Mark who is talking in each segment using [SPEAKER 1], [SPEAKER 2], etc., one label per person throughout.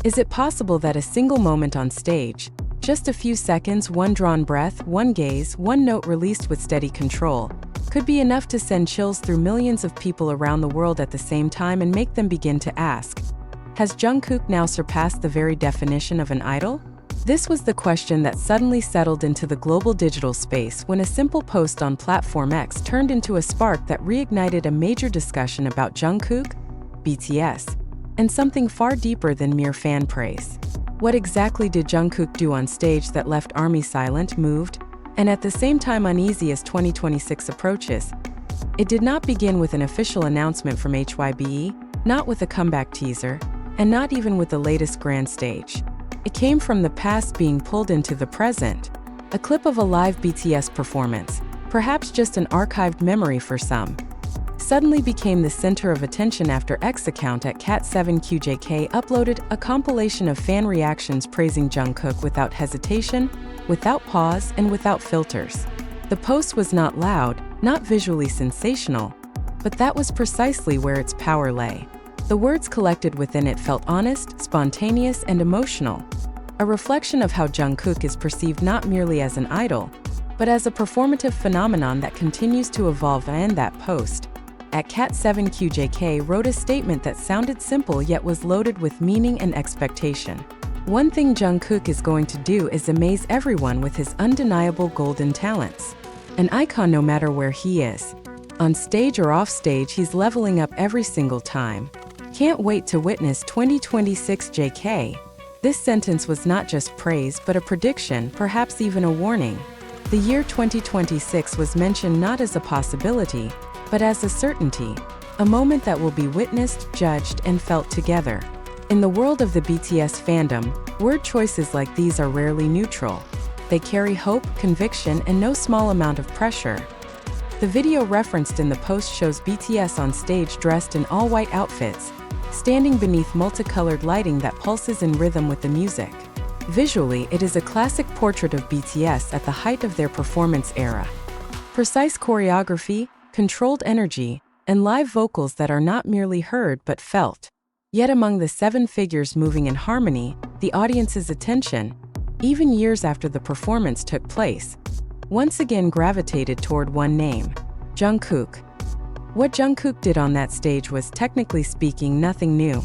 [SPEAKER 1] Is it possible that a single moment on stage, just a few seconds, one drawn breath, one gaze, one note released with steady control, could be enough to send chills through millions of people around the world at the same time and make them begin to ask, has Jungkook now surpassed the very definition of an idol? This was the question that suddenly settled into the global digital space when a simple post on Platform X turned into a spark that reignited a major discussion about Jungkook, BTS, and something far deeper than mere fan praise. What exactly did Jungkook do on stage that left ARMY silent, moved, and at the same time uneasy as 2026 approaches? It did not begin with an official announcement from HYBE, not with a comeback teaser, and not even with the latest grand stage. It came from the past being pulled into the present. A clip of a live BTS performance, perhaps just an archived memory for some, suddenly became the center of attention after X account at cat7qjk uploaded a compilation of fan reactions praising Jungkook without hesitation, without pause, and without filters. The post was not loud, not visually sensational, but that was precisely where its power lay. The words collected within it felt honest, spontaneous, and emotional, a reflection of how Jungkook is perceived not merely as an idol, but as a performative phenomenon that continues to evolve. And that post, at cat7qjk, wrote a statement that sounded simple yet was loaded with meaning and expectation. One thing Jungkook is going to do is amaze everyone with his undeniable golden talents. An icon no matter where he is. On stage or off stage, he's leveling up every single time. Can't wait to witness 2026 JK. This sentence was not just praise but a prediction, perhaps even a warning. The year 2026 was mentioned not as a possibility, but as a certainty, a moment that will be witnessed, judged, and felt together. In the world of the BTS fandom, word choices like these are rarely neutral. They carry hope, conviction, and no small amount of pressure. The video referenced in the post shows BTS on stage dressed in all-white outfits, standing beneath multicolored lighting that pulses in rhythm with the music. Visually, it is a classic portrait of BTS at the height of their performance era. Precise choreography, controlled energy, and live vocals that are not merely heard but felt. Yet among the 7 figures moving in harmony, the audience's attention, even years after the performance took place, once again gravitated toward one name, Jungkook. What Jungkook did on that stage was, technically speaking, nothing new.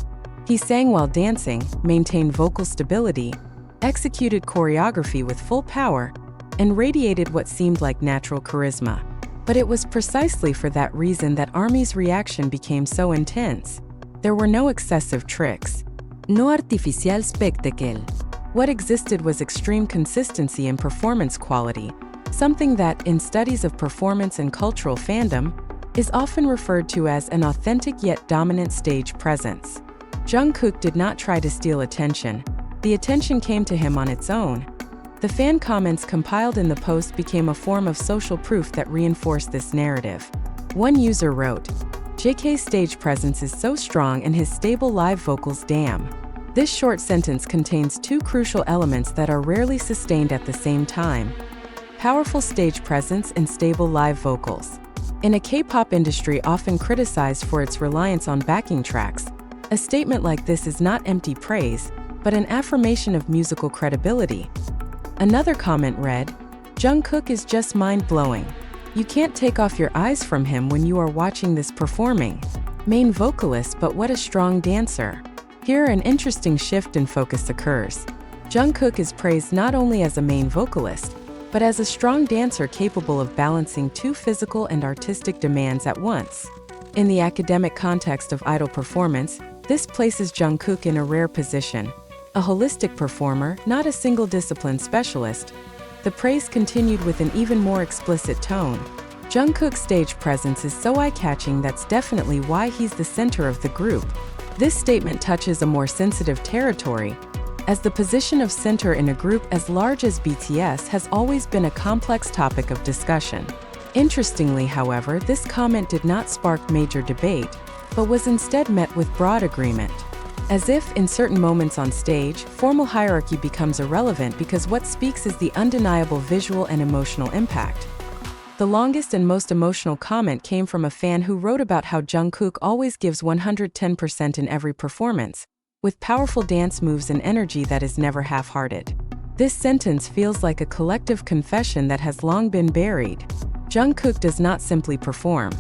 [SPEAKER 1] He sang while dancing, maintained vocal stability, executed choreography with full power, and radiated what seemed like natural charisma. But it was precisely for that reason that ARMY's reaction became so intense. There were no excessive tricks, no artificial spectacle. What existed was extreme consistency and performance quality, something that, in studies of performance and cultural fandom, is often referred to as an authentic yet dominant stage presence. Jungkook did not try to steal attention. The attention came to him on its own. The fan comments compiled in the post became a form of social proof that reinforced this narrative. One user wrote, "JK's stage presence is so strong and his stable live vocals damn." This short sentence contains 2 crucial elements that are rarely sustained at the same time: powerful stage presence and stable live vocals. In a K-pop industry often criticized for its reliance on backing tracks, a statement like this is not empty praise, but an affirmation of musical credibility. Another comment read, "Jungkook is just mind-blowing. You can't take off your eyes from him when you are watching this performing. Main vocalist, but what a strong dancer." Here an interesting shift in focus occurs. Jungkook is praised not only as a main vocalist, but as a strong dancer capable of balancing 2 physical and artistic demands at once. In the academic context of idol performance, this places Jungkook in a rare position. A holistic performer, not a single discipline specialist. The praise continued with an even more explicit tone. Jungkook's stage presence is so eye-catching, that's definitely why he's the center of the group. This statement touches a more sensitive territory, as the position of center in a group as large as BTS has always been a complex topic of discussion. Interestingly, however, this comment did not spark major debate, but was instead met with broad agreement. As if, in certain moments on stage, formal hierarchy becomes irrelevant because what speaks is the undeniable visual and emotional impact. The longest and most emotional comment came from a fan who wrote about how Jungkook always gives 110% in every performance, with powerful dance moves and energy that is never half-hearted. This sentence feels like a collective confession that has long been buried. Jungkook does not simply perform.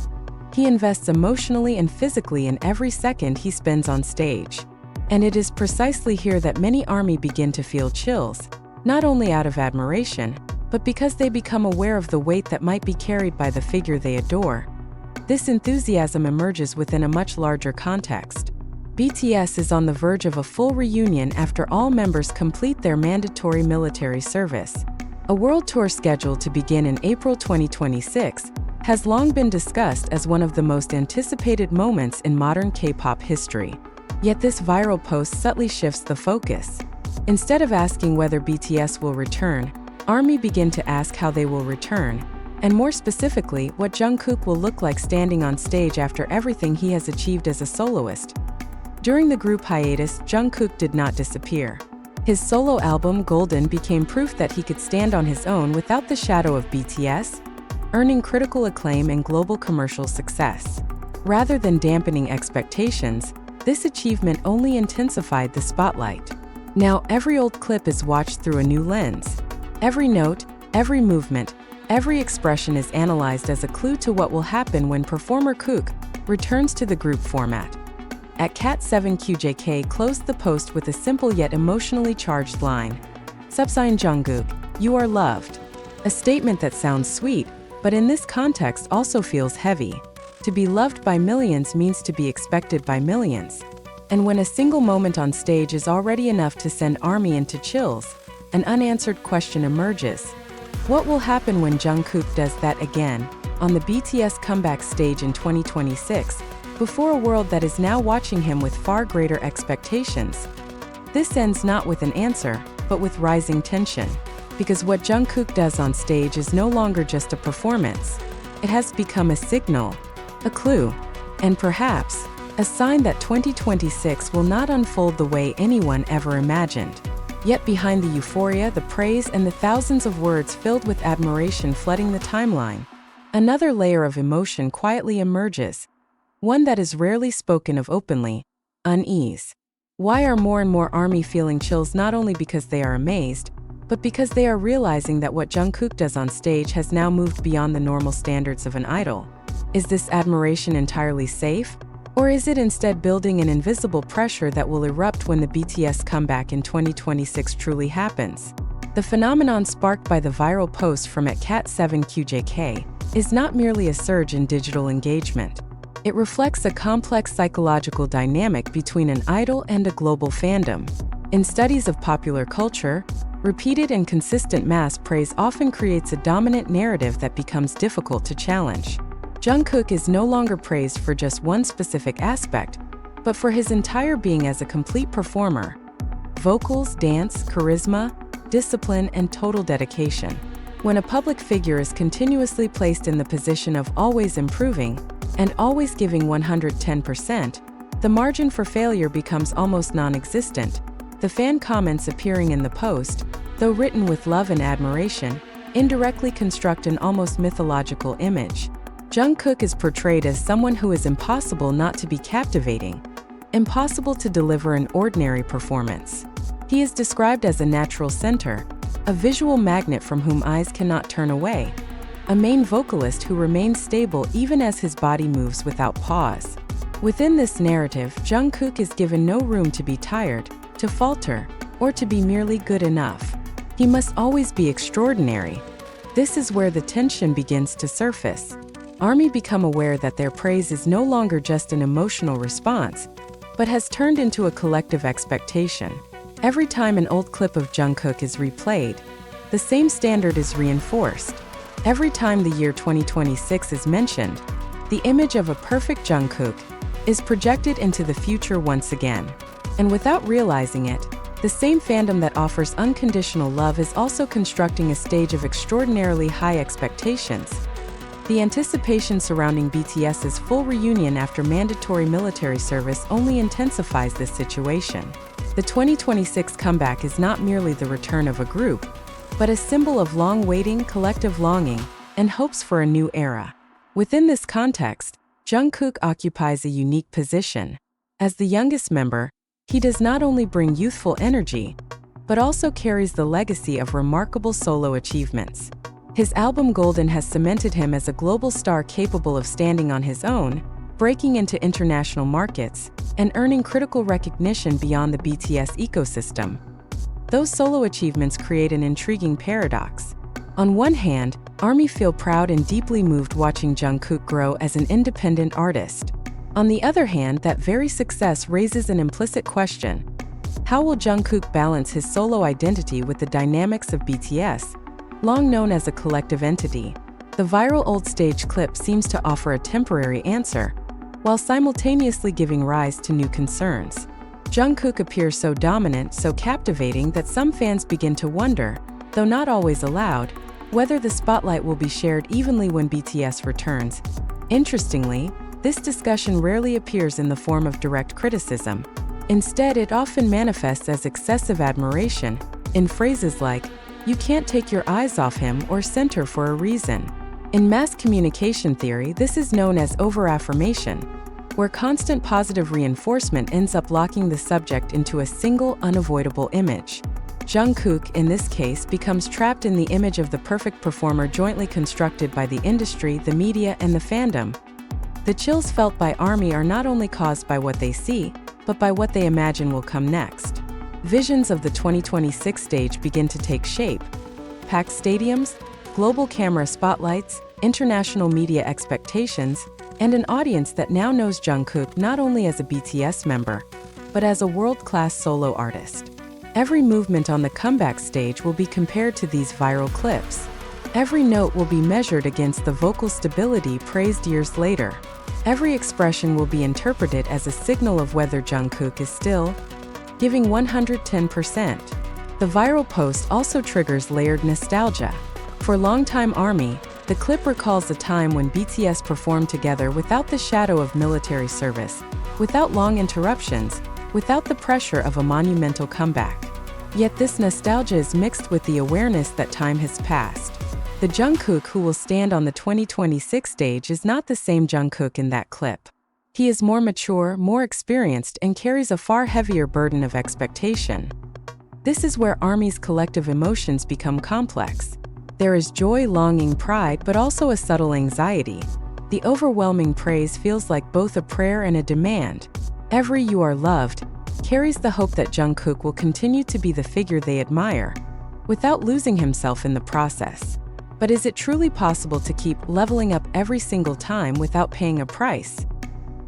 [SPEAKER 1] He invests emotionally and physically in every second he spends on stage. And it is precisely here that many ARMY begin to feel chills, not only out of admiration, but because they become aware of the weight that might be carried by the figure they adore. This enthusiasm emerges within a much larger context. BTS is on the verge of a full reunion after all members complete their mandatory military service. A world tour scheduled to begin in April 2026 has long been discussed as one of the most anticipated moments in modern K-pop history. Yet this viral post subtly shifts the focus. Instead of asking whether BTS will return, ARMY begin to ask how they will return, and more specifically, what Jungkook will look like standing on stage after everything he has achieved as a soloist. During the group hiatus, Jungkook did not disappear. His solo album, Golden, became proof that he could stand on his own without the shadow of BTS, earning critical acclaim and global commercial success. Rather than dampening expectations, this achievement only intensified the spotlight. Now, every old clip is watched through a new lens. Every note, every movement, every expression is analyzed as a clue to what will happen when performer Kook returns to the group format. At Cat7QJK closed the post with a simple yet emotionally charged line. Subsign Jungkook, you are loved. A statement that sounds sweet, but in this context also feels heavy. To be loved by millions means to be expected by millions. And when a single moment on stage is already enough to send ARMY into chills, an unanswered question emerges. What will happen when Jungkook does that again, on the BTS comeback stage in 2026, before a world that is now watching him with far greater expectations? This ends not with an answer, but with rising tension. Because what Jungkook does on stage is no longer just a performance. It has become a signal, a clue, and perhaps a sign that 2026 will not unfold the way anyone ever imagined. Yet behind the euphoria, the praise, and the thousands of words filled with admiration flooding the timeline, another layer of emotion quietly emerges, one that is rarely spoken of openly: unease. Why are more and more ARMY feeling chills not only because they are amazed, but because they are realizing that what Jungkook does on stage has now moved beyond the normal standards of an idol? Is this admiration entirely safe? Or is it instead building an invisible pressure that will erupt when the BTS comeback in 2026 truly happens? The phenomenon sparked by the viral post from @Cat7QJK is not merely a surge in digital engagement. It reflects a complex psychological dynamic between an idol and a global fandom. In studies of popular culture, repeated and consistent mass praise often creates a dominant narrative that becomes difficult to challenge. Jungkook is no longer praised for just one specific aspect, but for his entire being as a complete performer. Vocals, dance, charisma, discipline, and total dedication. When a public figure is continuously placed in the position of always improving and always giving 110%, the margin for failure becomes almost non-existent. The fan comments appearing in the post, though written with love and admiration, indirectly construct an almost mythological image. Jungkook is portrayed as someone who is impossible not to be captivating, impossible to deliver an ordinary performance. He is described as a natural center, a visual magnet from whom eyes cannot turn away, a main vocalist who remains stable even as his body moves without pause. Within this narrative, Jungkook is given no room to be tired, to falter, or to be merely good enough. He must always be extraordinary. This is where the tension begins to surface. ARMY become aware that their praise is no longer just an emotional response, but has turned into a collective expectation. Every time an old clip of Jungkook is replayed, the same standard is reinforced. Every time the year 2026 is mentioned, the image of a perfect Jungkook is projected into the future once again. And without realizing it, the same fandom that offers unconditional love is also constructing a stage of extraordinarily high expectations. The anticipation surrounding BTS's full reunion after mandatory military service only intensifies this situation. The 2026 comeback is not merely the return of a group, but a symbol of long-waiting, collective longing, and hopes for a new era. Within this context, Jungkook occupies a unique position. As the youngest member, He does not only bring youthful energy, but also carries the legacy of remarkable solo achievements. His album Golden has cemented him as a global star capable of standing on his own, breaking into international markets, and earning critical recognition beyond the BTS ecosystem. Those solo achievements create an intriguing paradox. On one hand, ARMY feel proud and deeply moved watching Jungkook grow as an independent artist. On the other hand, that very success raises an implicit question. How will Jungkook balance his solo identity with the dynamics of BTS, long known as a collective entity? The viral old stage clip seems to offer a temporary answer, while simultaneously giving rise to new concerns. Jungkook appears so dominant, so captivating that some fans begin to wonder, though not always allowed, whether the spotlight will be shared evenly when BTS returns. Interestingly, this discussion rarely appears in the form of direct criticism. Instead, it often manifests as excessive admiration, in phrases like, "You can't take your eyes off him," or "center for a reason." In mass communication theory, this is known as overaffirmation, where constant positive reinforcement ends up locking the subject into a single, unavoidable image. Jungkook, in this case, becomes trapped in the image of the perfect performer jointly constructed by the industry, the media, and the fandom. The chills felt by ARMY are not only caused by what they see, but by what they imagine will come next. Visions of the 2026 stage begin to take shape. Packed stadiums, global camera spotlights, international media expectations, and an audience that now knows Jungkook not only as a BTS member, but as a world-class solo artist. Every movement on the comeback stage will be compared to these viral clips. Every note will be measured against the vocal stability praised years later. Every expression will be interpreted as a signal of whether Jungkook is still giving 110%. The viral post also triggers layered nostalgia. For longtime ARMY, the clip recalls a time when BTS performed together without the shadow of military service, without long interruptions, without the pressure of a monumental comeback. Yet this nostalgia is mixed with the awareness that time has passed. The Jungkook who will stand on the 2026 stage is not the same Jungkook in that clip. He is more mature, more experienced, and carries a far heavier burden of expectation. This is where ARMY's collective emotions become complex. There is joy, longing, pride, but also a subtle anxiety. The overwhelming praise feels like both a prayer and a demand. Every "you are loved" carries the hope that Jungkook will continue to be the figure they admire, without losing himself in the process. But is it truly possible to keep leveling up every single time without paying a price?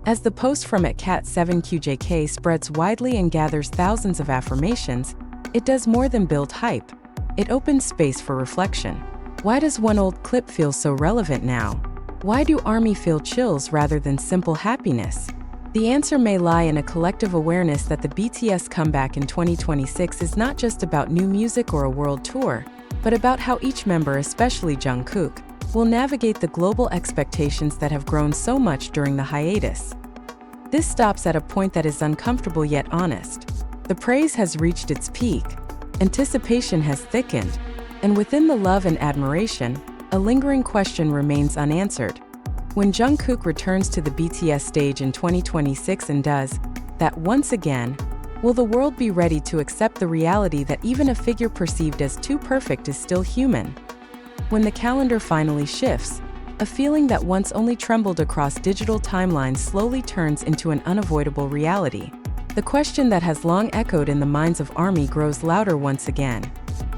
[SPEAKER 1] As the post from @cat7qjk spreads widely and gathers thousands of affirmations, it does more than build hype. It opens space for reflection. Why does one old clip feel so relevant now? Why do ARMY feel chills rather than simple happiness? The answer may lie in a collective awareness that the BTS comeback in 2026 is not just about new music or a world tour, but about how each member, especially Jungkook, will navigate the global expectations that have grown so much during the hiatus. This stops at a point that is uncomfortable yet honest. The praise has reached its peak, anticipation has thickened, and within the love and admiration, a lingering question remains unanswered. When Jungkook returns to the BTS stage in 2026 and does that once again, will the world be ready to accept the reality that even a figure perceived as too perfect is still human? When the calendar finally shifts, a feeling that once only trembled across digital timelines slowly turns into an unavoidable reality. The question that has long echoed in the minds of ARMY grows louder once again.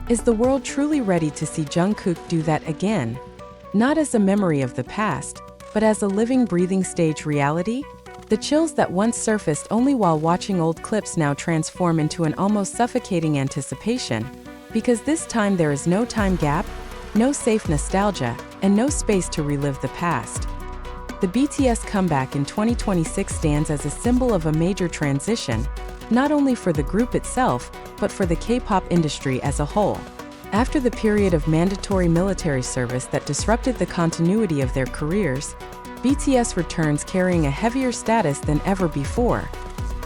[SPEAKER 1] Is the world truly ready to see Jungkook do that again? Not as a memory of the past, but as a living, breathing stage reality? The chills that once surfaced only while watching old clips now transform into an almost suffocating anticipation, because this time there is no time gap, no safe nostalgia, and no space to relive the past. The BTS comeback in 2026 stands as a symbol of a major transition, not only for the group itself, but for the K-pop industry as a whole. After the period of mandatory military service that disrupted the continuity of their careers, BTS returns carrying a heavier status than ever before,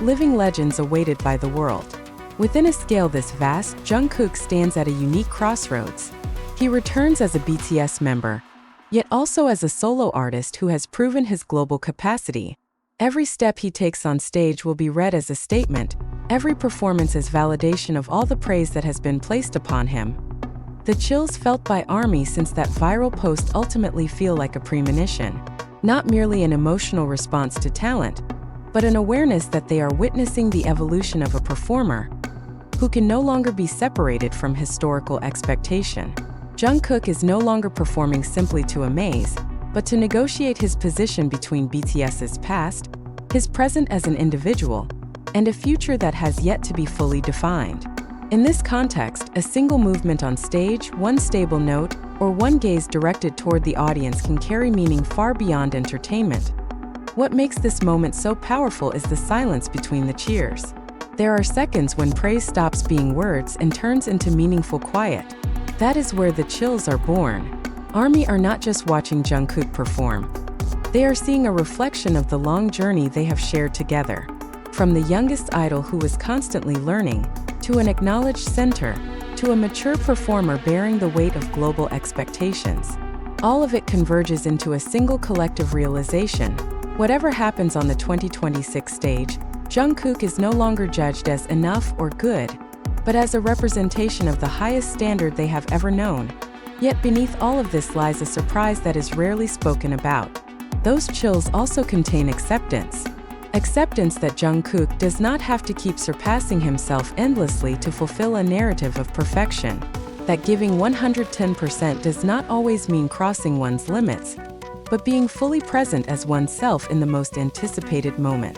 [SPEAKER 1] living legends awaited by the world. Within a scale this vast, Jungkook stands at a unique crossroads. He returns as a BTS member, yet also as a solo artist who has proven his global capacity. Every step he takes on stage will be read as a statement, every performance as validation of all the praise that has been placed upon him. The chills felt by ARMY since that viral post ultimately feel like a premonition, not merely an emotional response to talent, but an awareness that they are witnessing the evolution of a performer who can no longer be separated from historical expectation. Jungkook is no longer performing simply to amaze, but to negotiate his position between BTS's past, his present as an individual, and a future that has yet to be fully defined. In this context, a single movement on stage, one stable note, or one gaze directed toward the audience can carry meaning far beyond entertainment. What makes this moment so powerful is the silence between the cheers. There are seconds when praise stops being words and turns into meaningful quiet. That is where the chills are born. ARMY are not just watching Jungkook perform. They are seeing a reflection of the long journey they have shared together. From the youngest idol who was constantly learning, to an acknowledged center, to a mature performer bearing the weight of global expectations. All of it converges into a single collective realization. Whatever happens on the 2026 stage, Jungkook is no longer judged as enough or good, but as a representation of the highest standard they have ever known. Yet beneath all of this lies a surprise that is rarely spoken about. Those chills also contain acceptance. Acceptance that Jungkook does not have to keep surpassing himself endlessly to fulfill a narrative of perfection. That giving 110% does not always mean crossing one's limits, but being fully present as oneself in the most anticipated moment.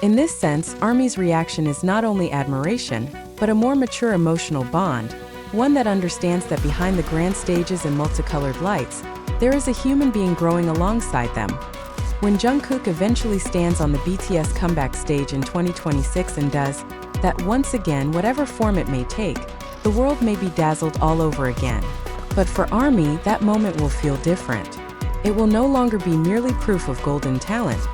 [SPEAKER 1] In this sense, ARMY's reaction is not only admiration, but a more mature emotional bond, one that understands that behind the grand stages and multicolored lights, there is a human being growing alongside them. When Jungkook eventually stands on the BTS comeback stage in 2026 and does that once again, whatever form it may take, the world may be dazzled all over again. But for ARMY, that moment will feel different. It will no longer be merely proof of golden talent,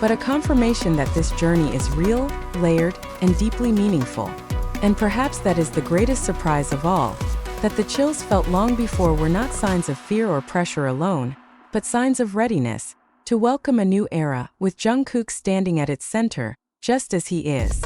[SPEAKER 1] but a confirmation that this journey is real, layered, and deeply meaningful. And perhaps that is the greatest surprise of all, that the chills felt long before were not signs of fear or pressure alone, but signs of readiness to welcome a new era, with Jungkook standing at its center, just as he is.